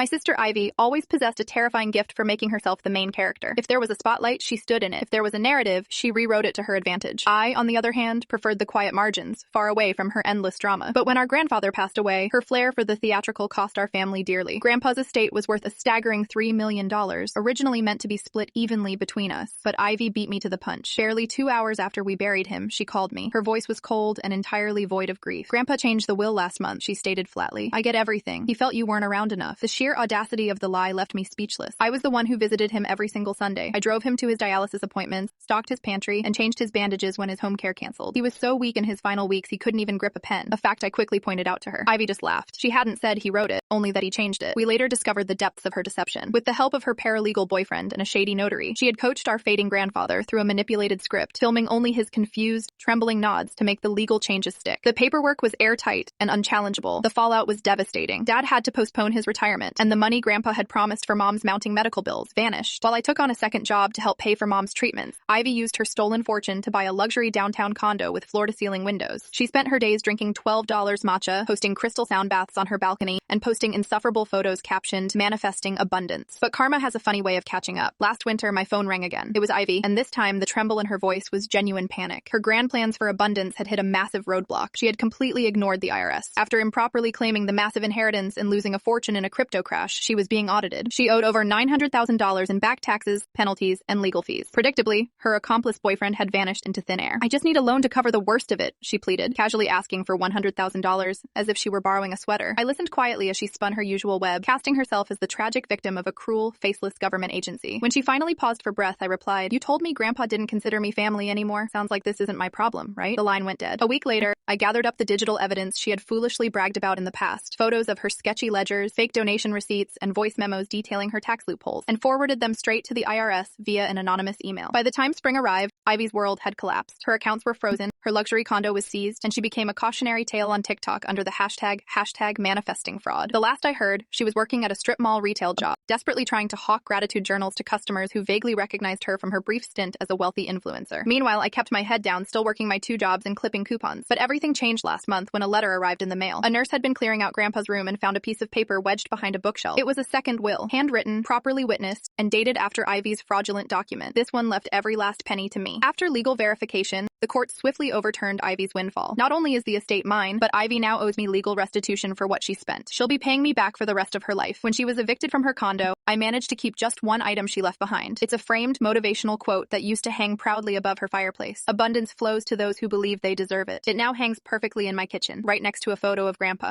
My sister Ivy always possessed a terrifying gift for making herself the main character. If there was a spotlight, she stood in it. If there was a narrative, she rewrote it to her advantage. I, on the other hand, preferred the quiet margins, far away from her endless drama. But when our grandfather passed away, her flair for the theatrical cost our family dearly. Grandpa's estate was worth a staggering $3 million, originally meant to be split evenly between us. But Ivy beat me to the punch. Barely 2 hours after we buried him, she called me. Her voice was cold and entirely void of grief. Grandpa changed the will last month, she stated flatly. I get everything. He felt you weren't around enough. The sheer audacity of the lie left me speechless. I was the one who visited him every single Sunday. I drove him to his dialysis appointments, stocked his pantry, and changed his bandages when his home care canceled. He was so weak in his final weeks he couldn't even grip a pen, a fact I quickly pointed out to her. Ivy just laughed. She hadn't said he wrote it, only that he changed it. We later discovered the depths of her deception. With the help of her paralegal boyfriend and a shady notary, she had coached our fading grandfather through a manipulated script, filming only his confused, trembling nods to make the legal changes stick. The paperwork was airtight and unchallengeable. The fallout was devastating. Dad had to postpone his retirement, and the money Grandpa had promised for Mom's mounting medical bills vanished. While I took on a second job to help pay for Mom's treatments, Ivy used her stolen fortune to buy a luxury downtown condo with floor-to-ceiling windows. She spent her days drinking $12 matcha, hosting crystal sound baths on her balcony, and posting insufferable photos captioned, "Manifesting Abundance." But karma has a funny way of catching up. Last winter, my phone rang again. It was Ivy, and this time the tremble in her voice was genuine panic. Her grand plans for abundance had hit a massive roadblock. She had completely ignored the IRS. After improperly claiming the massive inheritance and losing a fortune in a crypto crash, she was being audited. She owed over $900,000 in back taxes, penalties, and legal fees. Predictably, her accomplice boyfriend had vanished into thin air. "I just need a loan to cover the worst of it," she pleaded, casually asking for $100,000 as if she were borrowing a sweater. I listened quietly as she spun her usual web, casting herself as the tragic victim of a cruel, faceless government agency. When she finally paused for breath, I replied, "You told me Grandpa didn't consider me family anymore. Sounds like this isn't my problem, right?" The line went dead. A week later, I gathered up the digital evidence she had foolishly bragged about in the past, photos of her sketchy ledgers, fake donation receipts, and voice memos detailing her tax loopholes, and forwarded them straight to the IRS via an anonymous email. By the time spring arrived, Ivy's world had collapsed. Her accounts were frozen, her luxury condo was seized, and she became a cautionary tale on TikTok under the hashtag manifesting fraud. The last I heard, she was working at a strip mall retail job, desperately trying to hawk gratitude journals to customers who vaguely recognized her from her brief stint as a wealthy influencer. Meanwhile, I kept my head down, still working my 2 jobs and clipping coupons. But everything changed last month when a letter arrived in the mail. A nurse had been clearing out Grandpa's room and found a piece of paper wedged behind a bookshelf. It was a second will, handwritten, properly witnessed, and dated after Ivy's fraudulent document. This one left every last penny to me. After legal verification, the court swiftly overturned Ivy's windfall. Not only is the estate mine, but Ivy now owes me legal restitution for what she spent. She'll be paying me back for the rest of her life. When she was evicted from her condo, I managed to keep just one item she left behind. It's a framed motivational quote that used to hang proudly above her fireplace. "Abundance flows to those who believe they deserve it." It now hangs perfectly in my kitchen, right next to a photo of Grandpa.